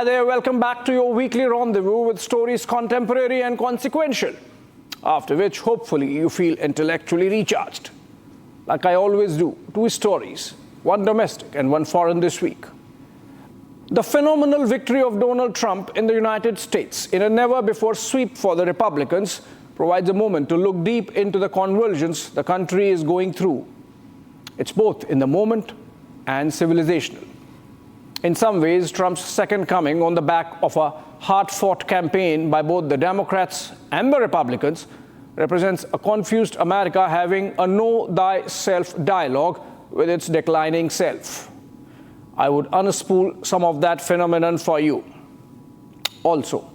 Hi there, welcome back to your weekly rendezvous with stories contemporary and consequential, after which hopefully you feel intellectually recharged. Like I always do, two stories, one domestic and one foreign this week. The phenomenal victory of Donald Trump in the United States in a never-before sweep for the Republicans provides a moment to look deep into the convulsions the country is going through. It's both in the moment and civilizational. In some ways, Trump's second coming on the back of a hard-fought campaign by both the Democrats and the Republicans represents a confused America having a know thyself dialogue with its declining self. I would unspool some of that phenomenon for you. Also,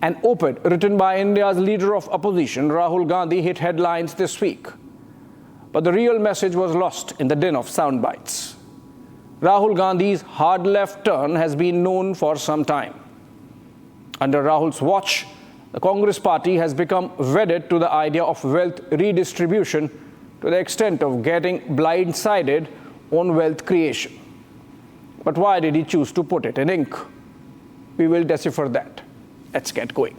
an op-ed written by India's leader of opposition, Rahul Gandhi, hit headlines this week. But the real message was lost in the din of sound bites. Rahul Gandhi's hard left turn has been known for some time. Under Rahul's watch, the Congress party has become wedded to the idea of wealth redistribution to the extent of getting blindsided on wealth creation. But why did he choose to put it in ink? We will decipher that. Let's get going.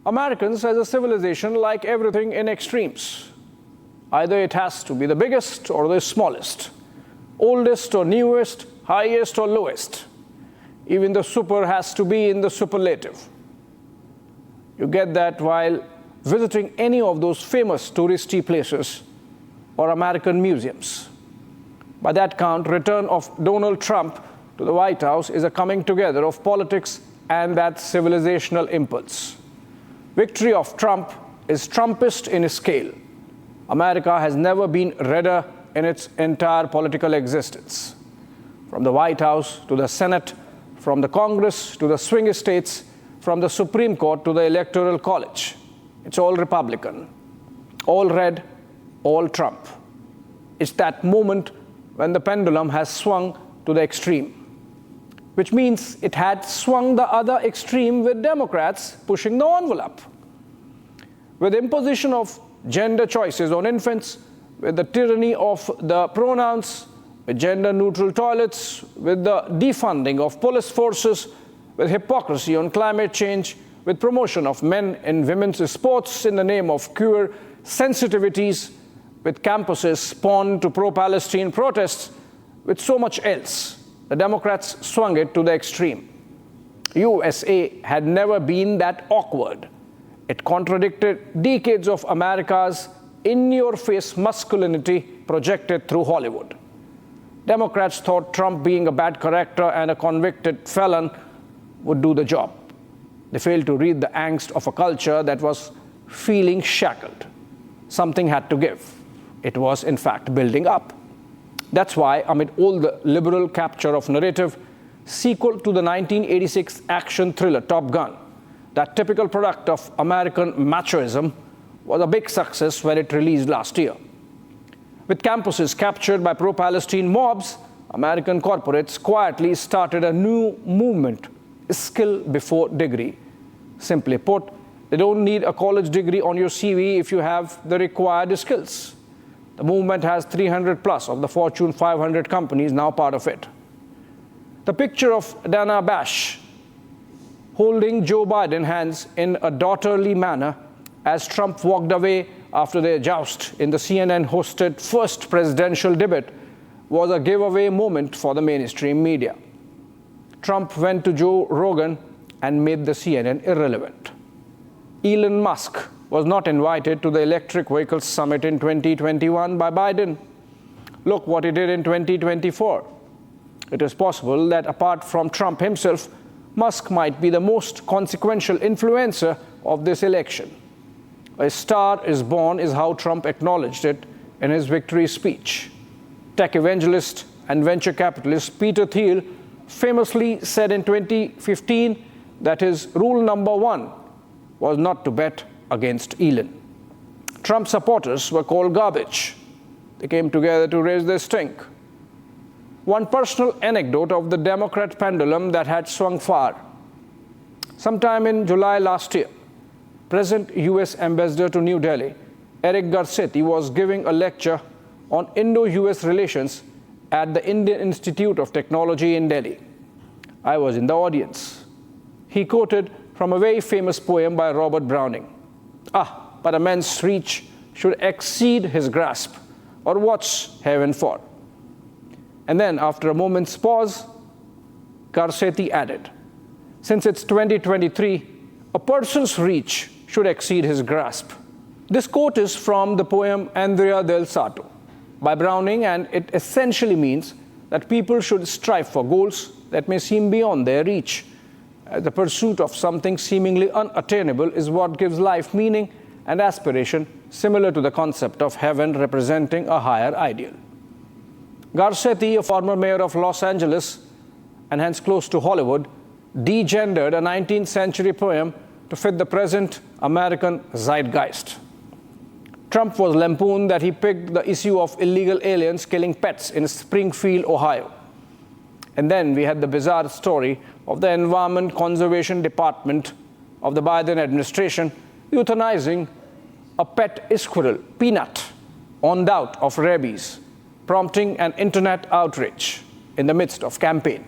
Americans as a civilization like everything in extremes. Either it has to be the biggest or the smallest, oldest or newest, highest or lowest. Even the super has to be in the superlative. You get that while visiting any of those famous touristy places or American museums. By that count, return of Donald Trump to the White House is a coming together of politics and that civilizational impulse. Victory of Trump is trumpist in scale. America has never been redder in its entire political existence. From the White House to the Senate, from the Congress to the swing states, from the Supreme Court to the Electoral College. It's all Republican, all red, all Trump. It's that moment when the pendulum has swung to the extreme, which means it had swung the other extreme with Democrats pushing the envelope. With imposition of gender choices on infants, with the tyranny of the pronouns, with gender-neutral toilets, with the defunding of police forces, with hypocrisy on climate change, with promotion of men and women's sports in the name of queer sensitivities, with campuses spawned to pro-Palestine protests, with so much else, the Democrats swung it to the extreme. USA had never been that awkward. It contradicted decades of America's in-your-face masculinity projected through Hollywood. Democrats thought Trump, being a bad character and a convicted felon, would do the job. They failed to read the angst of a culture that was feeling shackled. Something had to give. It was, in fact, building up. That's why, amid all the liberal capture of narrative, sequel to the 1986 action thriller Top Gun, that typical product of American machoism, was a big success when it released last year. With campuses captured by pro-Palestine mobs, American corporates quietly started a new movement, skill before degree. Simply put, they don't need a college degree on your CV if you have the required skills. The movement has 300 plus of the Fortune 500 companies now part of it. The picture of Dana Bash holding Joe Biden's hands in a daughterly manner as Trump walked away after their joust in the CNN-hosted first presidential debate was a giveaway moment for the mainstream media. Trump went to Joe Rogan and made the CNN irrelevant. Elon Musk was not invited to the Electric Vehicles Summit in 2021 by Biden. Look what he did in 2024. It is possible that apart from Trump himself, Musk might be the most consequential influencer of this election. A star is born is how Trump acknowledged it in his victory speech. Tech evangelist and venture capitalist Peter Thiel famously said in 2015 that his rule number one was not to bet against Elon. Trump supporters were called garbage. They came together to raise their stink. One personal anecdote of the Democrat pendulum that had swung far. Sometime in July last year, present US ambassador to New Delhi Eric Garcetti was giving a lecture on Indo-US relations at the Indian Institute of Technology in Delhi. I was in the audience. He quoted from a very famous poem by Robert Browning. But a man's reach should exceed his grasp, or what's heaven for? And then, after a moment's pause, Garcetti added, since it's 2023, a person's reach should exceed his grasp. This quote is from the poem Andrea del Sarto by Browning, and it essentially means that people should strive for goals that may seem beyond their reach. The pursuit of something seemingly unattainable is what gives life meaning and aspiration, similar to the concept of heaven representing a higher ideal. Garcetti, a former mayor of Los Angeles and hence close to Hollywood, degendered a 19th century poem to fit the present American zeitgeist. Trump was lampooned that he picked the issue of illegal aliens killing pets in Springfield, Ohio. And then we had the bizarre story of the Environment Conservation Department of the Biden administration euthanizing a pet squirrel, Peanut, on doubt of rabies, prompting an internet outrage in the midst of campaign.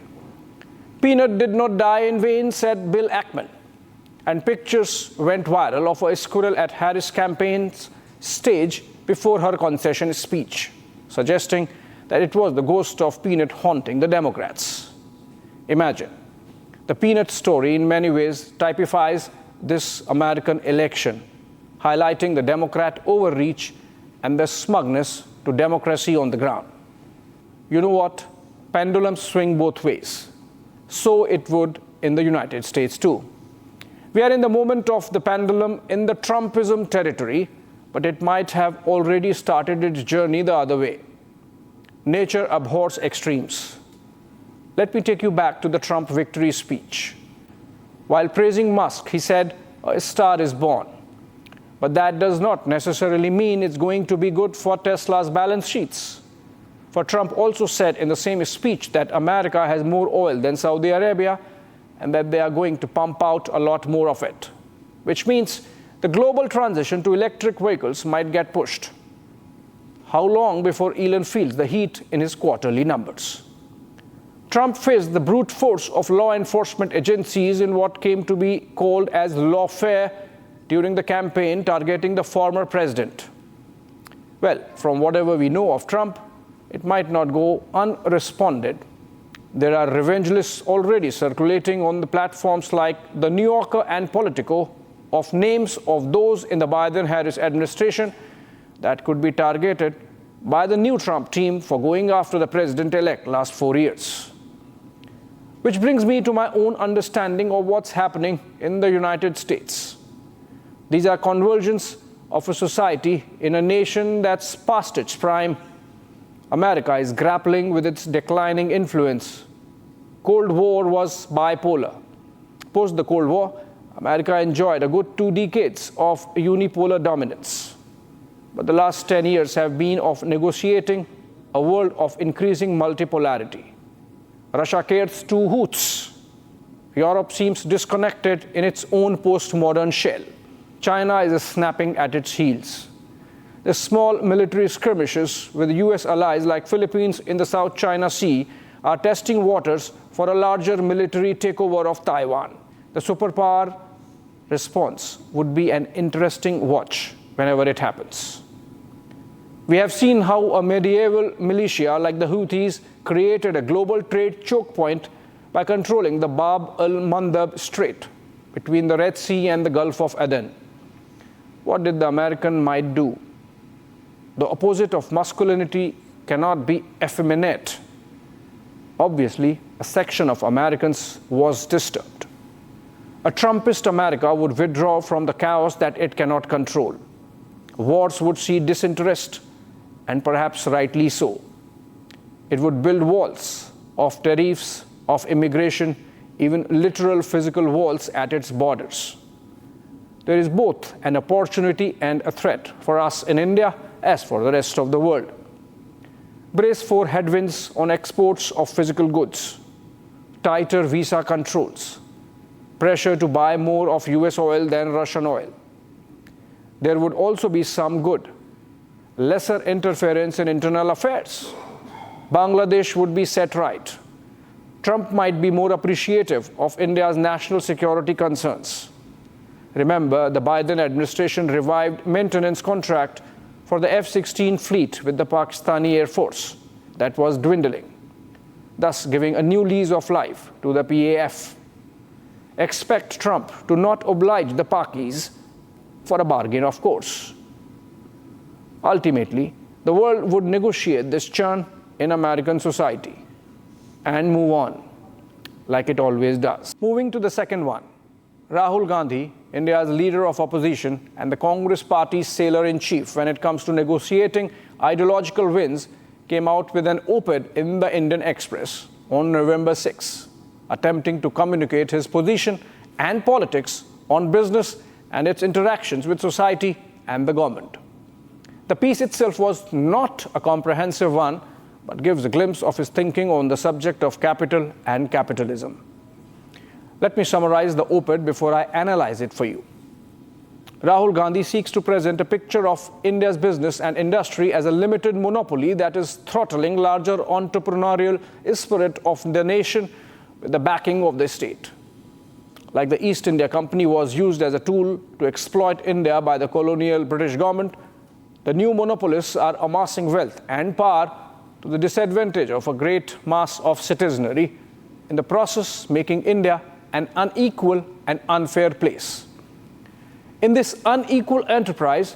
Peanut did not die in vain, said Bill Ackman, and pictures went viral of a squirrel at Harris' campaign's stage before her concession speech, suggesting that it was the ghost of Peanut haunting the Democrats. Imagine. The Peanut story in many ways typifies this American election, highlighting the Democrat overreach and the smugness to democracy on the ground. You know what? Pendulums swing both ways. So it would in the United States too. We are in the moment of the pendulum in the Trumpism territory, but it might have already started its journey the other way. Nature abhors extremes. Let me take you back to the Trump victory speech. While praising Musk, he said, a star is born. But that does not necessarily mean it's going to be good for Tesla's balance sheets. For Trump also said in the same speech that America has more oil than Saudi Arabia and that they are going to pump out a lot more of it, which means the global transition to electric vehicles might get pushed. How long before Elon feels the heat in his quarterly numbers? Trump faced the brute force of law enforcement agencies in what came to be called as lawfare during the campaign targeting the former president. Well, from whatever we know of Trump, it might not go unresponded. There are revenge lists already circulating on the platforms like The New Yorker and Politico of names of those in the Biden-Harris administration that could be targeted by the new Trump team for going after the president-elect last 4 years. Which brings me to my own understanding of what's happening in the United States. These are conversions of a society in a nation that's past its prime. America is grappling with its declining influence. Cold War was bipolar. Post the Cold War, America enjoyed a good 2 decades of unipolar dominance. But the last 10 years have been of negotiating a world of increasing multipolarity. Russia cares 2 hoots. Europe seems disconnected in its own postmodern shell. China is snapping at its heels. The small military skirmishes with US allies like Philippines in the South China Sea are testing waters for a larger military takeover of Taiwan. The superpower response would be an interesting watch whenever it happens. We have seen how a medieval militia like the Houthis created a global trade choke point by controlling the Bab al-Mandab Strait between the Red Sea and the Gulf of Aden. What did the American might do? The opposite of masculinity cannot be effeminate. Obviously, a section of Americans was disturbed. A Trumpist America would withdraw from the chaos that it cannot control. Wars would see disinterest, and perhaps rightly so. It would build walls of tariffs, of immigration, even literal physical walls at its borders. There is both an opportunity and a threat for us in India as for the rest of the world. Brace for headwinds on exports of physical goods, tighter visa controls, pressure to buy more of US oil than Russian oil. There would also be some good. lesser interference in internal affairs. Bangladesh would be set right. Trump might be more appreciative of India's national security concerns. Remember, the Biden administration revived maintenance contract for the F-16 fleet with the Pakistani Air Force that was dwindling, thus giving a new lease of life to the PAF. Expect Trump to not oblige the Pakis for a bargain, of course. Ultimately, the world would negotiate this churn in American society and move on, like it always does. Moving to the second one, Rahul Gandhi, India's leader of opposition and the Congress party's sailor-in-chief when it comes to negotiating ideological wins, came out with an op-ed in the Indian Express on November 6, attempting to communicate his position and politics on business and its interactions with society and the government. The piece itself was not a comprehensive one, but gives a glimpse of his thinking on the subject of capital and capitalism. Let me summarize the op-ed before I analyze it for you. Rahul Gandhi seeks to present a picture of India's business and industry as a limited monopoly that is throttling larger entrepreneurial spirit of the nation with the backing of the state. Like the East India Company was used as a tool to exploit India by the colonial British government, the new monopolists are amassing wealth and power to the disadvantage of a great mass of citizenry, in the process making India an unequal and unfair place. In this unequal enterprise,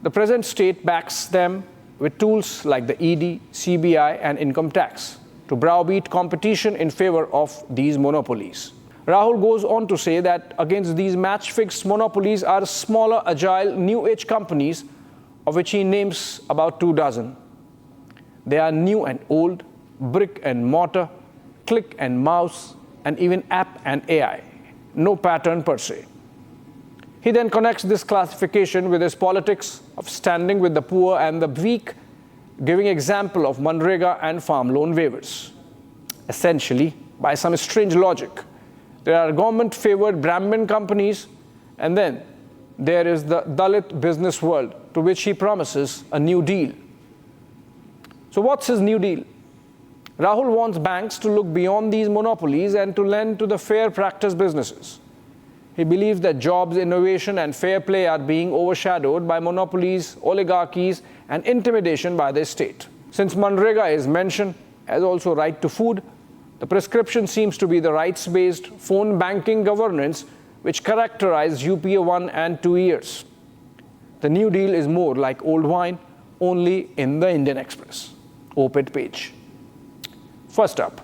the present state backs them with tools like the ED, CBI, and income tax to browbeat competition in favor of these monopolies. Rahul goes on to say that against these match-fixed monopolies are smaller, agile, new-age companies, of which he names about 24. They are new and old, brick and mortar, click and mouse, and even app and AI. No pattern per se. He then connects this classification with his politics of standing with the poor and the weak, giving example of Manrega and farm loan waivers. Essentially, by some strange logic, there are government-favored Brahmin companies, and then there is the Dalit business world, to which he promises a new deal. So what's his new deal? Rahul wants banks to look beyond these monopolies and to lend to the fair practice businesses. He believes that jobs, innovation, and fair play are being overshadowed by monopolies, oligarchies, and intimidation by the state. Since Manrega is mentioned as also right to food, the prescription seems to be the rights-based phone banking governance which characterized UPA 1 and 2 years. The New Deal is more like old wine, only in the Indian Express op-ed page. First up,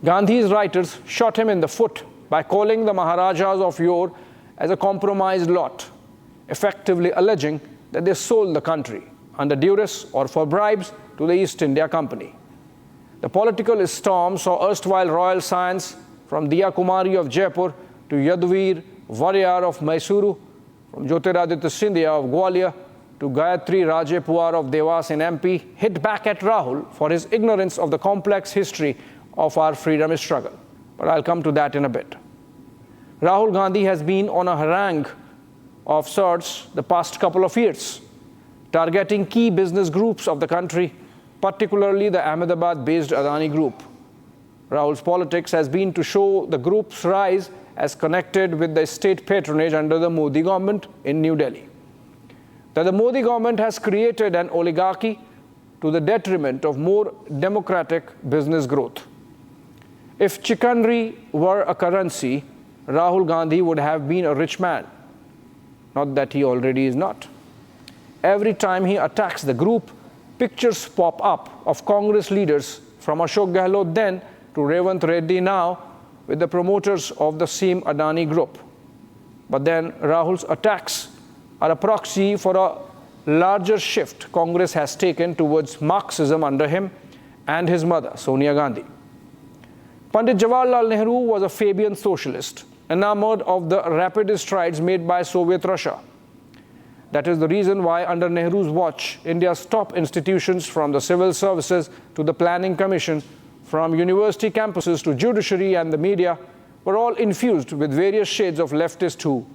Gandhi's writers shot him in the foot by calling the Maharajas of yore as a compromised lot, effectively alleging that they sold the country under duress or for bribes to the East India Company. The political storm saw erstwhile royal scions from Diya Kumari of Jaipur to Yaduvir Varyar of Mysuru, from Jyotiraditya Scindia of Gwalior to Gayatri Raje Puar of Devas in MP, hit back at Rahul for his ignorance of the complex history of our freedom struggle. But I'll come to that in a bit. Rahul Gandhi has been on a harangue of sorts the past couple of years, targeting key business groups of the country, particularly the Ahmedabad-based Adani Group. Rahul's politics has been to show the group's rise as connected with the state patronage under the Modi government in New Delhi. That the Modi government has created an oligarchy to the detriment of more democratic business growth. If chicanry were a currency, Rahul Gandhi would have been a rich man. Not that he already is not. Every time he attacks the group, pictures pop up of Congress leaders from Ashok Gehlot then to Revant Reddy now with the promoters of the same Adani group. But then Rahul's attacks are a proxy for a larger shift Congress has taken towards Marxism under him and his mother, Sonia Gandhi. Pandit Jawaharlal Nehru was a Fabian socialist, enamored of the rapid strides made by Soviet Russia. That is the reason why under Nehru's watch, India's top institutions from the civil services to the planning commission, from university campuses to judiciary and the media, were all infused with various shades of leftist hue.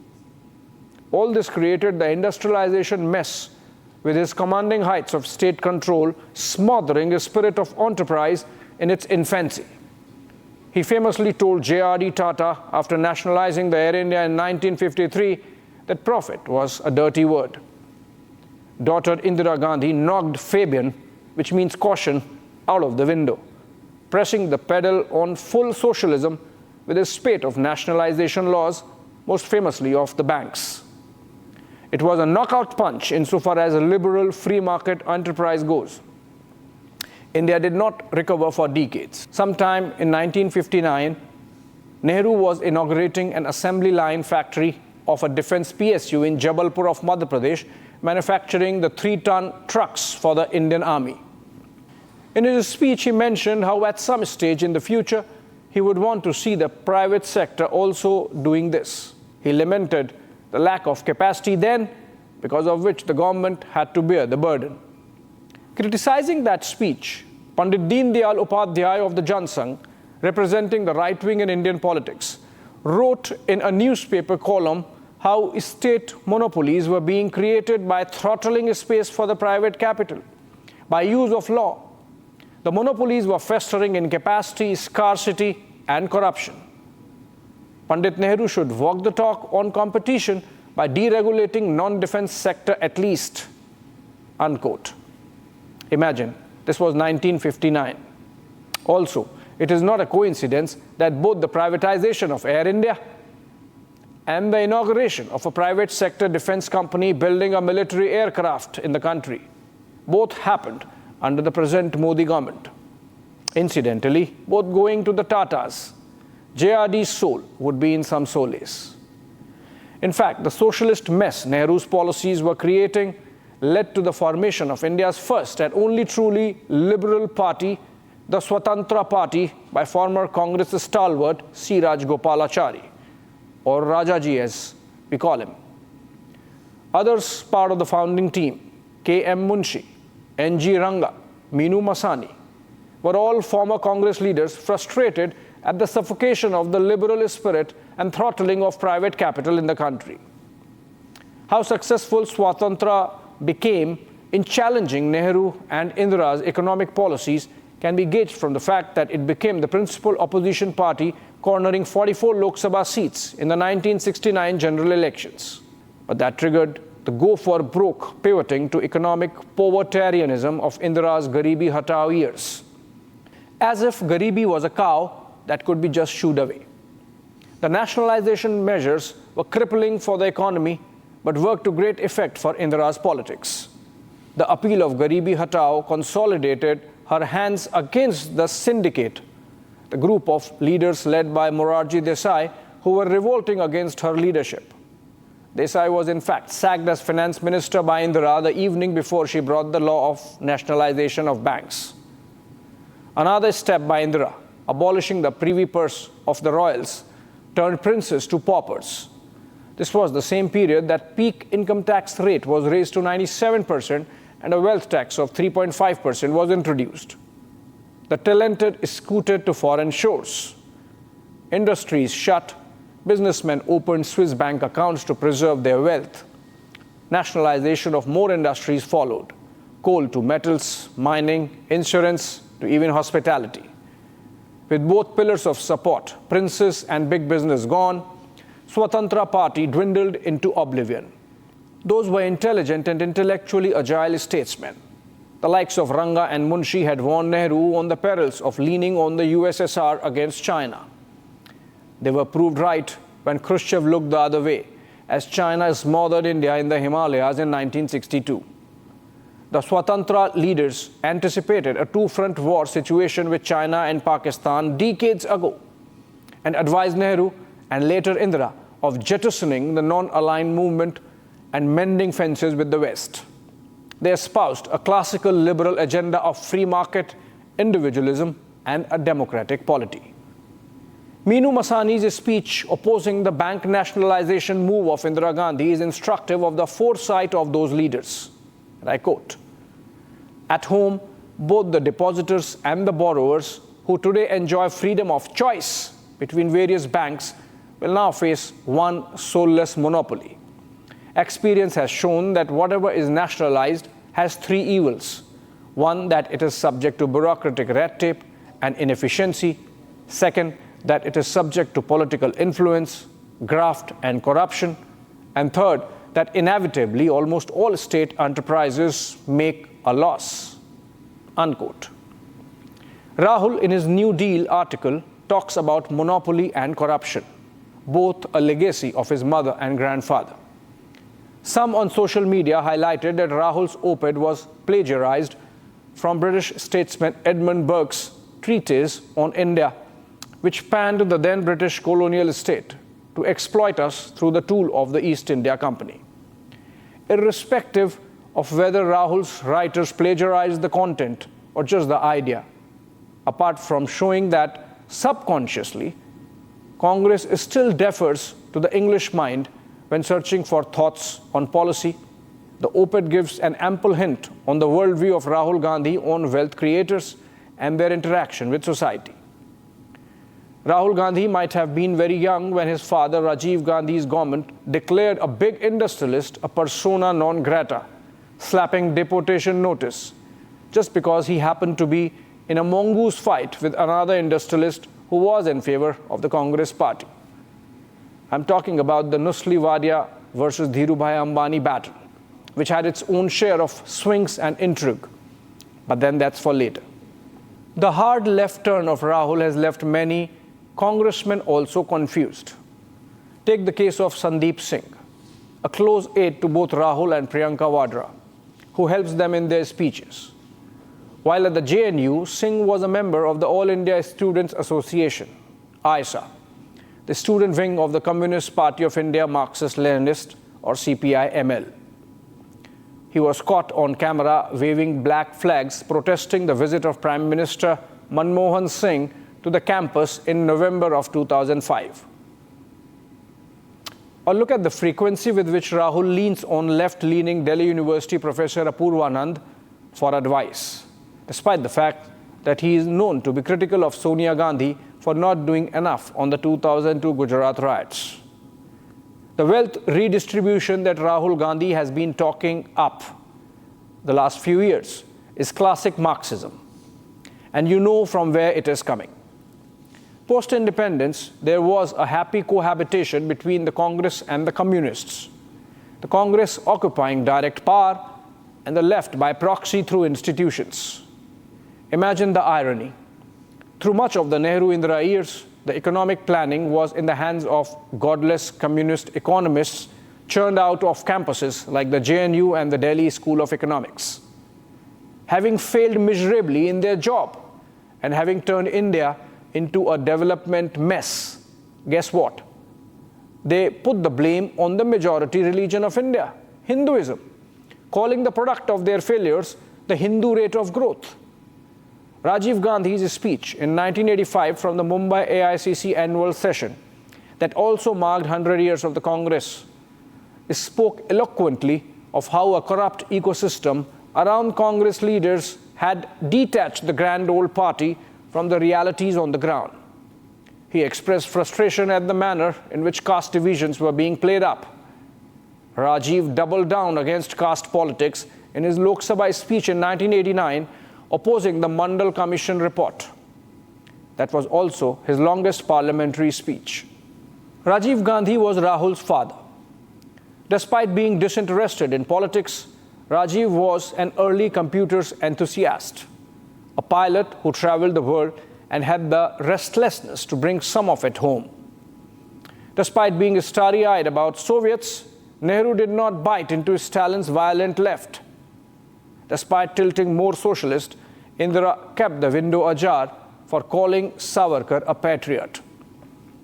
All this created the industrialization mess with his commanding heights of state control smothering a spirit of enterprise in its infancy. He famously told J.R.D. Tata after nationalizing the Air India in 1953 that profit was a dirty word. Daughter Indira Gandhi knocked Fabian, which means caution, out of the window, pressing the pedal on full socialism with a spate of nationalization laws, most famously of the banks. It was a knockout punch insofar as a liberal free market enterprise goes. India did not recover for decades. Sometime in 1959, Nehru was inaugurating an assembly line factory of a defense PSU in Jabalpur of Madhya Pradesh, manufacturing the 3-ton trucks for the Indian Army. In his speech, he mentioned how at some stage in the future, he would want to see the private sector also doing this. He lamented the lack of capacity then, because of which the government had to bear the burden. Criticizing that speech, Pandit Deen Dayal Upadhyay of the Jansangh, representing the right wing in Indian politics, wrote in a newspaper column how state monopolies were being created by throttling space for the private capital. By use of law, the monopolies were festering in capacity, scarcity, and corruption. Pandit Nehru should walk the talk on competition by deregulating non-defense sector at least, unquote. Imagine, this was 1959. Also, it is not a coincidence that both the privatization of Air India and the inauguration of a private sector defense company building a military aircraft in the country both happened under the present Modi government. Incidentally, both going to the Tatas. JRD's soul would be in some solace. In fact, the socialist mess Nehru's policies were creating led to the formation of India's first and only truly liberal party, the Swatantra Party, by former Congress stalwart C. Rajagopalachari, or Rajaji as we call him. Others part of the founding team, K. M. Munshi, N. G. Ranga, Meenu Masani, were all former Congress leaders frustrated at the suffocation of the liberal spirit and throttling of private capital in the country. How successful Swatantra became in challenging Nehru and Indira's economic policies can be gauged from the fact that it became the principal opposition party, cornering 44 Lok Sabha seats in the 1969 general elections. But that triggered the go for broke pivoting to economic povertarianism of Indira's Garibi Hatao years. As if Garibi was a cow that could be just shooed away. The nationalization measures were crippling for the economy, but worked to great effect for Indira's politics. The appeal of Garibi Hatao consolidated her hands against the syndicate, the group of leaders led by Morarji Desai, who were revolting against her leadership. Desai was in fact sacked as finance minister by Indira the evening before she brought the law of nationalization of banks. Another step by Indira, abolishing the privy purse of the royals, turned princes to paupers. This was the same period that peak income tax rate was raised to 97% and a wealth tax of 3.5% was introduced. The talented scooted to foreign shores. Industries shut. Businessmen opened Swiss bank accounts to preserve their wealth. Nationalization of more industries followed. Coal to metals, mining, insurance, to even hospitality. With both pillars of support, princes and big business gone, Swatantra Party dwindled into oblivion. Those were intelligent and intellectually agile statesmen. The likes of Ranga and Munshi had warned Nehru on the perils of leaning on the USSR against China. They were proved right when Khrushchev looked the other way, as China smothered India in the Himalayas in 1962. The Swatantra leaders anticipated a two-front war situation with China and Pakistan decades ago and advised Nehru and later Indira of jettisoning the non-aligned movement and mending fences with the West. They espoused a classical liberal agenda of free market, individualism, and a democratic polity. Meenu Masani's speech opposing the bank nationalization move of Indira Gandhi is instructive of the foresight of those leaders. And I quote, "At home, both the depositors and the borrowers who today enjoy freedom of choice between various banks will now face one soulless monopoly. Experience has shown that whatever is nationalized has three evils. One, that it is subject to bureaucratic red tape and inefficiency. Second, that it is subject to political influence, graft, and corruption. And third, that inevitably almost all state enterprises make a loss. Unquote. Rahul, in his New Deal article, talks about monopoly and corruption, both a legacy of his mother and grandfather. Some on social media highlighted that Rahul's op-ed was plagiarized from British statesman Edmund Burke's treatise on India, which panned the then British colonial state to exploit us through the tool of the East India Company. Irrespective of whether Rahul's writers plagiarized the content or just the idea, apart from showing that subconsciously, Congress still defers to the English mind when searching for thoughts on policy, the op-ed gives an ample hint on the worldview of Rahul Gandhi on wealth creators and their interaction with society. Rahul Gandhi might have been very young when his father, Rajiv Gandhi's government, declared a big industrialist a persona non grata, slapping deportation notice, just because he happened to be in a mongoose fight with another industrialist who was in favor of the Congress party. I'm talking about the Nusli Wadia versus Dhirubhai Ambani battle, which had its own share of swings and intrigue. But then that's for later. The hard left turn of Rahul has left many congressmen also confused. Take the case of Sandeep Singh, a close aide to both Rahul and Priyanka Vadra, who helps them in their speeches. While at the JNU, Singh was a member of the All India Students Association, ISA, the student wing of the Communist Party of India Marxist-Leninist, or CPI-ML. He was caught on camera waving black flags protesting the visit of Prime Minister Manmohan Singh to the campus in November of 2005. Or look at the frequency with which Rahul leans on left-leaning Delhi University Professor Apurvanand for advice, despite the fact that he is known to be critical of Sonia Gandhi for not doing enough on the 2002 Gujarat riots. The wealth redistribution that Rahul Gandhi has been talking up the last few years is classic Marxism, and you know from where it is coming. Post-independence, there was a happy cohabitation between the Congress and the Communists, the Congress occupying direct power and the left by proxy through institutions. Imagine the irony. Through much of the Nehru-Indira years, the economic planning was in the hands of godless communist economists churned out of campuses like the JNU and the Delhi School of Economics. Having failed miserably in their job and having turned India into a development mess, guess what? They put the blame on the majority religion of India, Hinduism, calling the product of their failures the Hindu rate of growth. Rajiv Gandhi's speech in 1985 from the Mumbai AICC annual session that also marked 100 years of the Congress spoke eloquently of how a corrupt ecosystem around Congress leaders had detached the grand old party from the realities on the ground. He expressed frustration at the manner in which caste divisions were being played up. Rajiv doubled down against caste politics in his Lok Sabha speech in 1989, opposing the Mandal Commission report. That was also his longest parliamentary speech. Rajiv Gandhi was Rahul's father. Despite being disinterested in politics, Rajiv was an early computers enthusiast, a pilot who traveled the world and had the restlessness to bring some of it home. Despite being starry-eyed about Soviets, Nehru did not bite into Stalin's violent left. Despite tilting more socialist, Indira kept the window ajar for calling Savarkar a patriot.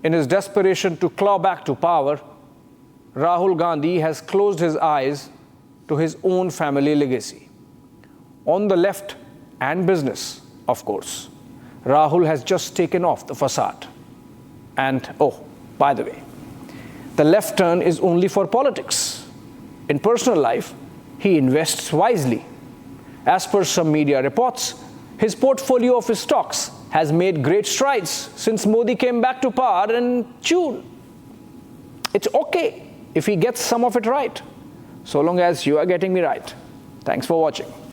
In his desperation to claw back to power, Rahul Gandhi has closed his eyes to his own family legacy. On the left and business, of course, Rahul has just taken off the facade. And, oh, by the way, the left turn is only for politics. In personal life, he invests wisely. As per some media reports, his portfolio of stocks has made great strides since Modi came back to power in June. It's okay if he gets some of it right. so long as you are getting me right. Thanks for watching.